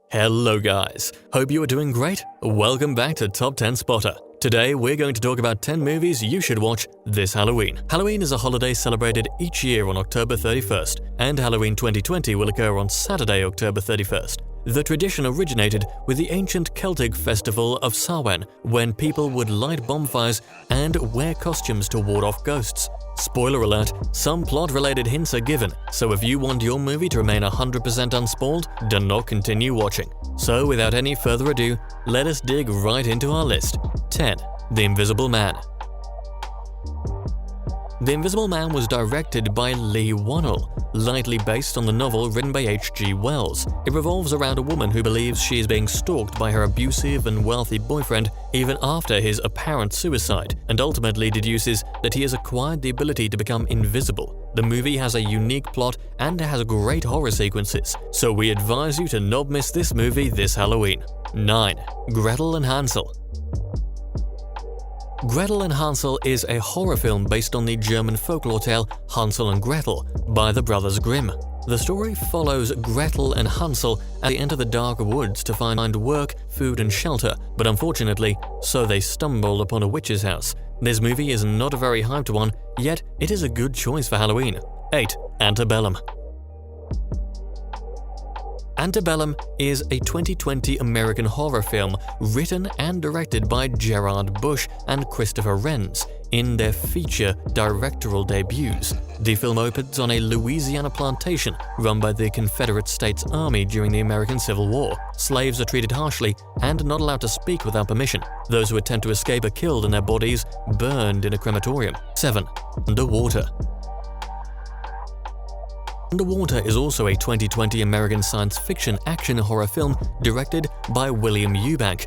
Hello guys, hope you are doing great. Welcome back to Top 10 Spotter. Today we're going to talk about 10 movies you should watch this Halloween. Halloween is a holiday celebrated each year on October 31st, and Halloween 2020 will occur on Saturday, October 31st. The tradition originated with the ancient Celtic festival of Samhain, when people would light bonfires and wear costumes to ward off ghosts. Spoiler alert, some plot-related hints are given, so if you want your movie to remain 100% unspoiled, do not continue watching. So without any further ado, let us dig right into our list. 10. The Invisible Man. The Invisible Man was directed by Leigh Whannell, lightly based on the novel written by H.G. Wells. It revolves around a woman who believes she is being stalked by her abusive and wealthy boyfriend even after his apparent suicide, and ultimately deduces that he has acquired the ability to become invisible. The movie has a unique plot and has great horror sequences, so we advise you to not miss this movie this Halloween. 9. Gretel and Hansel. Gretel and Hansel is a horror film based on the German folklore tale Hansel and Gretel by the brothers Grimm. The story follows Gretel and Hansel as they enter the dark woods to find work, food and shelter, but unfortunately, so they stumble upon a witch's house. This movie is not a very hyped one, yet it is a good choice for Halloween. 8. Antebellum. Antebellum is a 2020 American horror film written and directed by Gerard Bush and Christopher Renz in their feature directorial debuts. The film opens on a Louisiana plantation run by the Confederate States Army during the American Civil War. Slaves are treated harshly and not allowed to speak without permission. Those who attempt to escape are killed and their bodies burned in a crematorium. 7. Underwater. Underwater is also a 2020 American science fiction action horror film directed by William Eubank.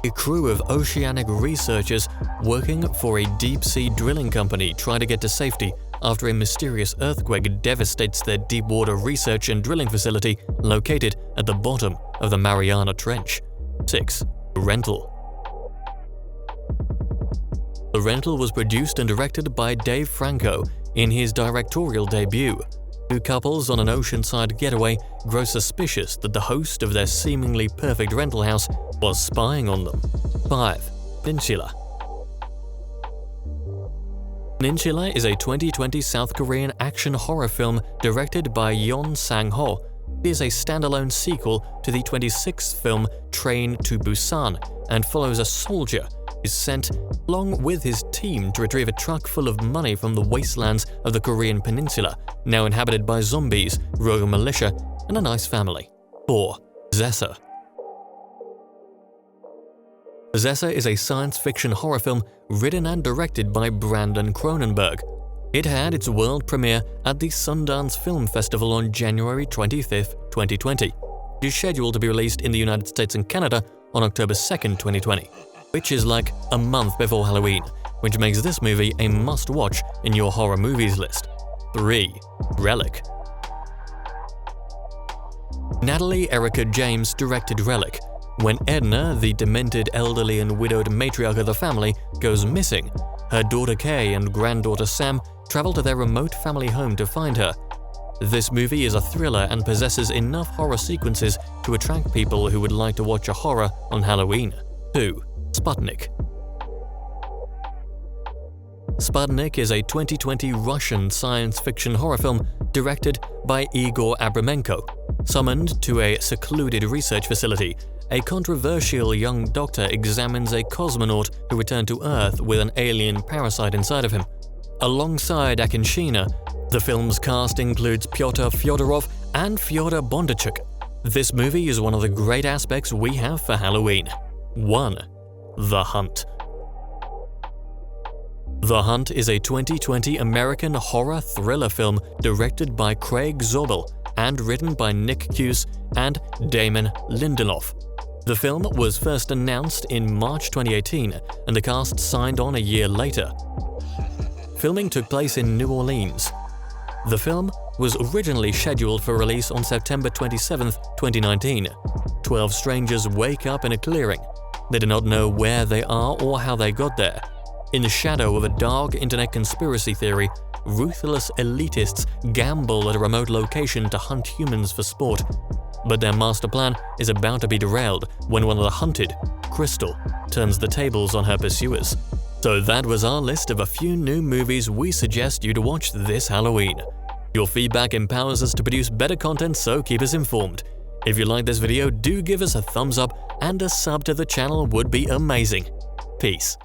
A crew of oceanic researchers working for a deep-sea drilling company try to get to safety after a mysterious earthquake devastates their deep-water research and drilling facility located at the bottom of the Mariana Trench. 6. Rental. The Rental was produced and directed by Dave Franco in his directorial debut. Two couples on an oceanside getaway grow suspicious that the host of their seemingly perfect rental house was spying on them. 5. Pencilla. Pencilla is a 2020 South Korean action horror film directed by Yeon Sang-ho. It is a standalone sequel to the 26th film Train to Busan and follows a soldier who is sent along with his team to retrieve a truck full of money from the wastelands of the Korean peninsula, now inhabited by zombies, rogue militia, and a nice family. 4. Zaza. Zaza is a science fiction horror film written and directed by Brandon Cronenberg. It had its world premiere at the Sundance Film Festival on January 25, 2020. It is scheduled to be released in the United States and Canada on October 2, 2020, which is like a month before Halloween, which makes this movie a must-watch in your horror movies list. 3. Relic. Natalie Erica James directed Relic. When Edna, the demented elderly and widowed matriarch of the family, goes missing, her daughter Kay and granddaughter Sam travel to their remote family home to find her. This movie is a thriller and possesses enough horror sequences to attract people who would like to watch a horror on Halloween. 2. Spadnik. Spadnik is a 2020 Russian science fiction horror film directed by Igor Abramenko. Summoned to a secluded research facility, a controversial young doctor examines a cosmonaut who returned to Earth with an alien parasite inside of him. Alongside Akinshina, the film's cast includes Pyotr Fyodorov and Fyodor Bondarchuk. This movie is one of the great aspects we have for Halloween. 1. The Hunt. The Hunt is a 2020 American horror thriller film directed by Craig Zobel and written by Nick Cuse and Damon Lindelof. The film was first announced in March 2018, and the cast signed on a year later. Filming took place in New Orleans. The film was originally scheduled for release on September 27, 2019. 12 strangers wake up in a clearing. They do not know where they are or how they got there. In the shadow of a dark internet conspiracy theory, ruthless elitists gamble at a remote location to hunt humans for sport. But their master plan is about to be derailed when one of the hunted, Crystal, turns the tables on her pursuers. So that was our list of a few new movies we suggest you to watch this Halloween. Your feedback empowers us to produce better content, so keep us informed. If you like this video, do give us a thumbs up, and a sub to the channel would be amazing. Peace.